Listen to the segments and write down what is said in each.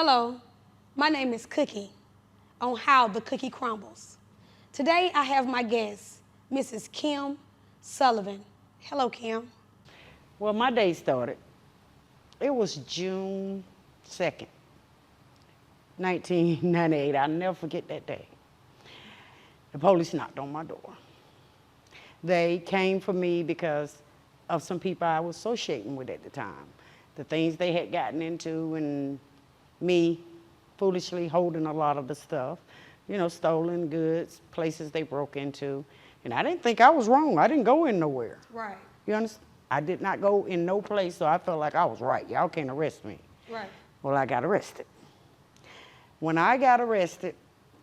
Hello, my name is Cookie on How the Cookie Crumbles. Today I have my guest, Mrs. Kim Sullivan. Hello, Kim. Well, my day started. It was June 2nd, 1998. I'll never forget that day. The police knocked on my door. They came for me because of some people I was associating with at the time. The things they had gotten into and me foolishly holding a lot of the stuff, stolen goods, places they broke into. And I didn't think I was wrong. I didn't go in nowhere. Right. You understand? I did not go in no place, so I felt like I was right. Y'all can't arrest me. Right. Well, I got arrested. When I got arrested,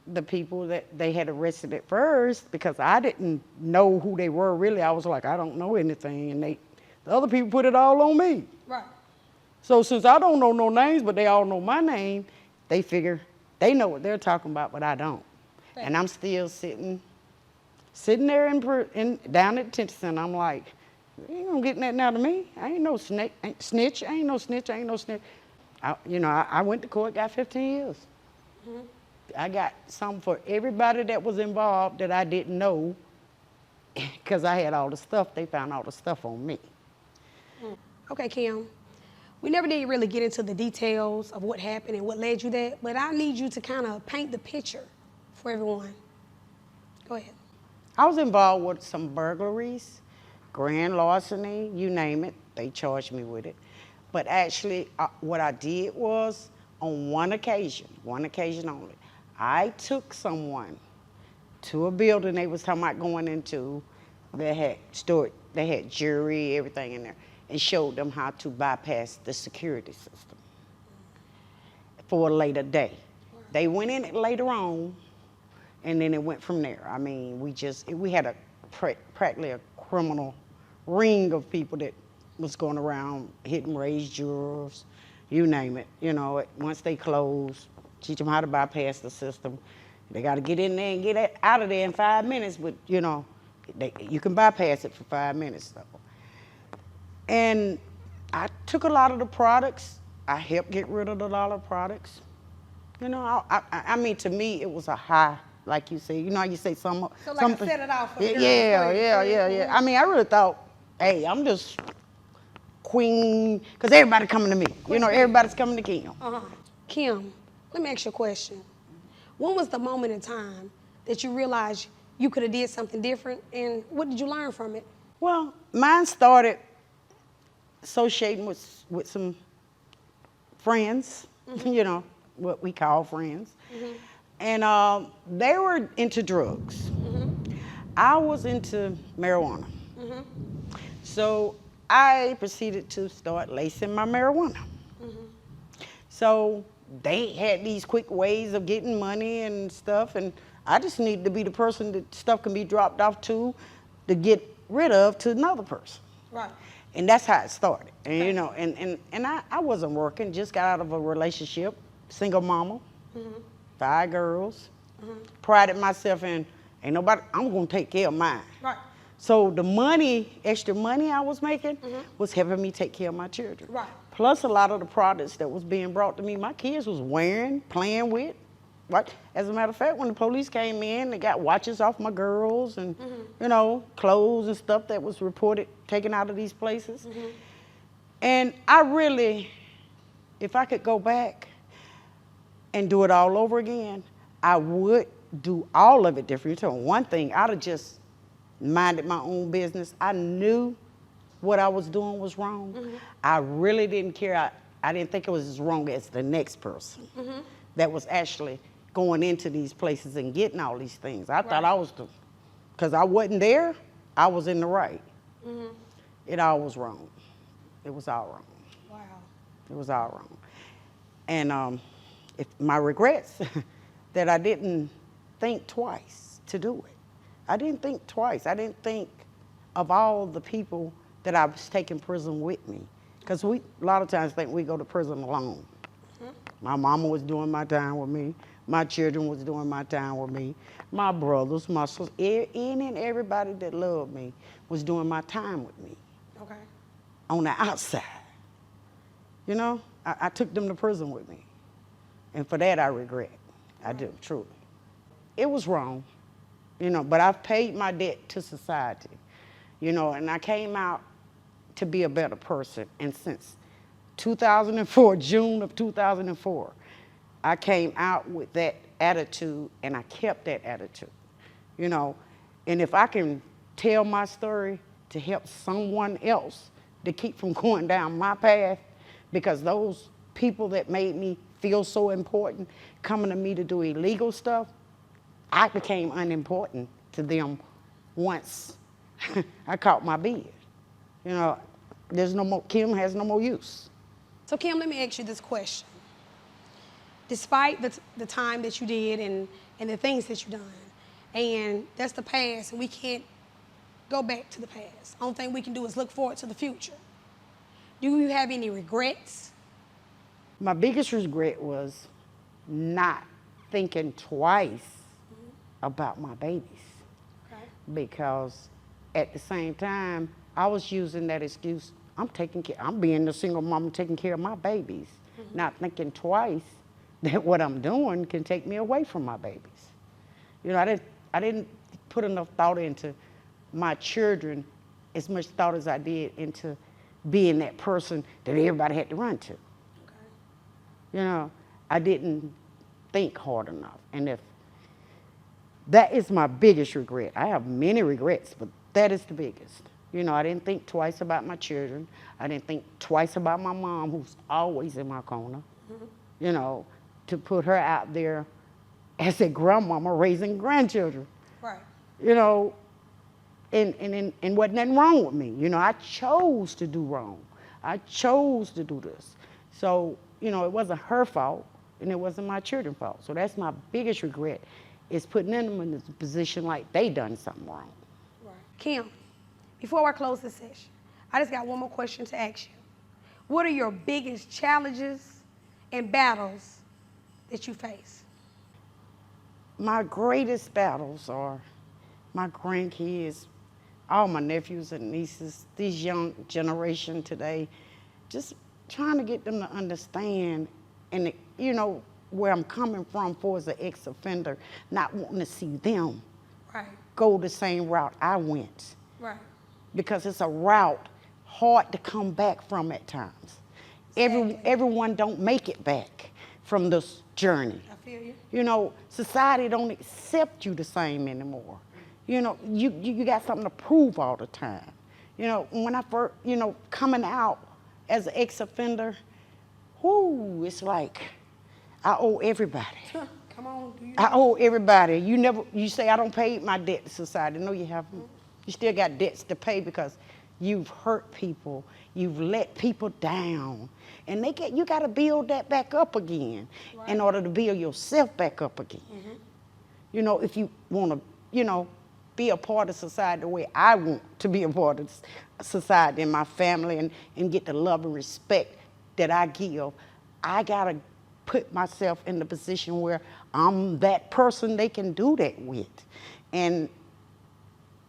the people that they had arrested at first, because I didn't know who they were really, I was like, I don't know anything. And the other people put it all on me. Right. So since I don't know no names, but they all know my name, they figure they know what they're talking about, but I don't. Right. And I'm still sitting there down at the detention center. I'm like, you ain't gonna get nothing out of me. I ain't no snitch. I ain't no snitch. I went to court, got 15 years. Mm-hmm. I got something for everybody that was involved that I didn't know, because I had all the stuff. They found all the stuff on me. Okay, Kim. We never did really get into the details of what happened and what led you there, but I need you to kind of paint the picture for everyone. Go ahead. I was involved with some burglaries, grand larceny, you name it. They charged me with it. But actually, what I did was, on one occasion only, I took someone to a building they was talking about going into. They had jewelry, everything in there, and showed them how to bypass the security system for a later day. They went in it later on, and then it went from there. I mean, we had practically a criminal ring of people that was going around hitting raised jurors, you name it. Once they close, teach them how to bypass the system. They got to get in there and get out of there in 5 minutes, but you can bypass it for 5 minutes though. And I took a lot of the products. I helped get rid of a lot of products. I mean, to me, it was a high, like you say. How you say something. So like I set it off for the girls. Yeah. I mean, I really thought, hey, I'm just queen, because everybody coming to me. Everybody's coming to Kim. Kim, let me ask you a question. When was the moment in time that you realized you could have did something different, and what did you learn from it? Well, mine started associating with some friends, what we call friends. Mm-hmm. And they were into drugs. Mm-hmm. I was into marijuana. Mm-hmm. So I proceeded to start lacing my marijuana. Mm-hmm. So they had these quick ways of getting money and stuff, and I just needed to be the person that stuff can be dropped off to get rid of to another person. Right. And that's how it started. And and I wasn't working, just got out of a relationship, single mama, 5 girls, prided myself in, ain't nobody, I'm gonna take care of mine. Right. So the extra money I was making was helping me take care of my children. Right. Plus a lot of the products that was being brought to me, my kids was wearing, playing with. Right. As a matter of fact, when the police came in, they got watches off my girls and, clothes and stuff that was reported taken out of these places. Mm-hmm. And I really, if I could go back and do it all over again, I would do all of it different. So one thing, I'd have just minded my own business. I knew what I was doing was wrong. Mm-hmm. I really didn't care. I didn't think it was as wrong as the next person that was actually going into these places and getting all these things. I thought I was because I wasn't there, I was in the right. Mm-hmm. It all was wrong. It was all wrong. Wow. It was all wrong. And my regrets, that I didn't think twice to do it. I didn't think twice. I didn't think of all the people that I was taking prison with me. Because we, a lot of times, think we go to prison alone. Mm-hmm. My mama was doing my time with me. My children was doing my time with me. My brothers, my sisters, any and everybody that loved me was doing my time with me. Okay. On the outside. You know, I took them to prison with me. And for that, I regret. I do, truly. It was wrong, but I've paid my debt to society, and I came out to be a better person. And since 2004, June of 2004, I came out with that attitude, and I kept that attitude, And if I can tell my story to help someone else to keep from going down my path, because those people that made me feel so important coming to me to do illegal stuff, I became unimportant to them once I caught my bid. There's no more, Kim has no more use. So Kim, let me ask you this question. Despite the time that you did and the things that you've done, and that's the past, and we can't go back to the past. Only thing we can do is look forward to the future. Do you have any regrets? My biggest regret was not thinking twice about my babies. Okay. Because at the same time, I was using that excuse, I'm being a single mom taking care of my babies, not thinking twice that what I'm doing can take me away from my babies. I didn't put enough thought into my children, as much thought as I did into being that person that everybody had to run to. Okay. I didn't think hard enough. And if that is my biggest regret. I have many regrets, but that is the biggest. I didn't think twice about my children. I didn't think twice about my mom, who's always in my corner. To put her out there as a grandmama raising grandchildren. Right. And wasn't nothing wrong with me. I chose to do wrong. I chose to do this. So, it wasn't her fault, and it wasn't my children's fault. So that's my biggest regret, is putting them in a position like they done something wrong. Right. Kim, before I close this session, I just got one more question to ask you. What are your biggest challenges and battles that you face? My greatest battles are my grandkids, all my nephews and nieces, these young generation today, just trying to get them to understand and, where I'm coming from for as an ex-offender, not wanting to see them go the same route I went. Right. Because it's a route hard to come back from at times. Exactly. Everyone don't make it back from this journey. I feel you. Society don't accept you the same anymore. You got something to prove all the time. When I first, coming out as an ex-offender, it's like I owe everybody. Come on, do you? I owe everybody. You say I don't pay my debt to society. No, you haven't. You still got debts to pay because you've hurt people. You've let people down. And you got to build that back up again in order to build yourself back up again. If you want to, be a part of society the way I want to be a part of society and my family and get the love and respect that I give, I got to put myself in the position where I'm that person they can do that with. And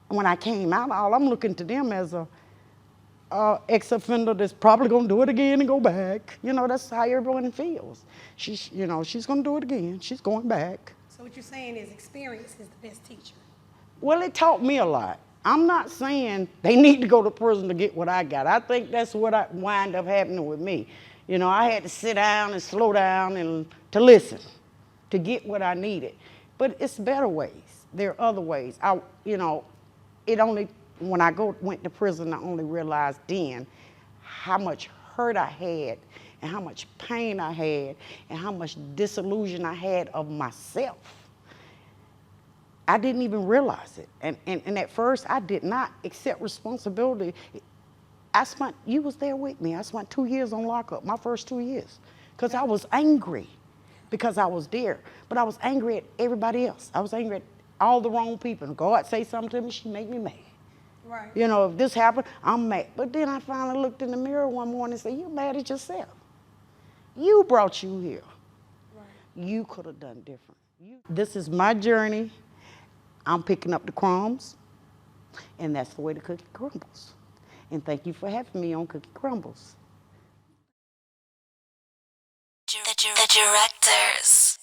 when I came out, all I'm looking to them as a ex-offender that's probably gonna do it again and go back. That's how everyone feels. She's gonna do it again. She's going back. So what you're saying is experience is the best teacher. Well, it taught me a lot. I'm not saying they need to go to prison to get what I got. I think that's what wind up happening with me. I had to sit down and slow down and to listen to get what I needed. But it's better ways. There are other ways. When I went to prison, I only realized then how much hurt I had and how much pain I had and how much disillusion I had of myself. I didn't even realize it. And at first, I did not accept responsibility. You was there with me. I spent 2 years on lockup, my first 2 years, because I was angry because I was there. But I was angry at everybody else. I was angry at all the wrong people. God say something to me, she make me mad. Right. If this happened, I'm mad. But then I finally looked in the mirror one morning and said, you're mad at yourself. You brought you here. Right. You could have done different. This is my journey. I'm picking up the crumbs, and that's the way the cookie crumbles. And thank you for having me on Cookie Crumbles. The The directors.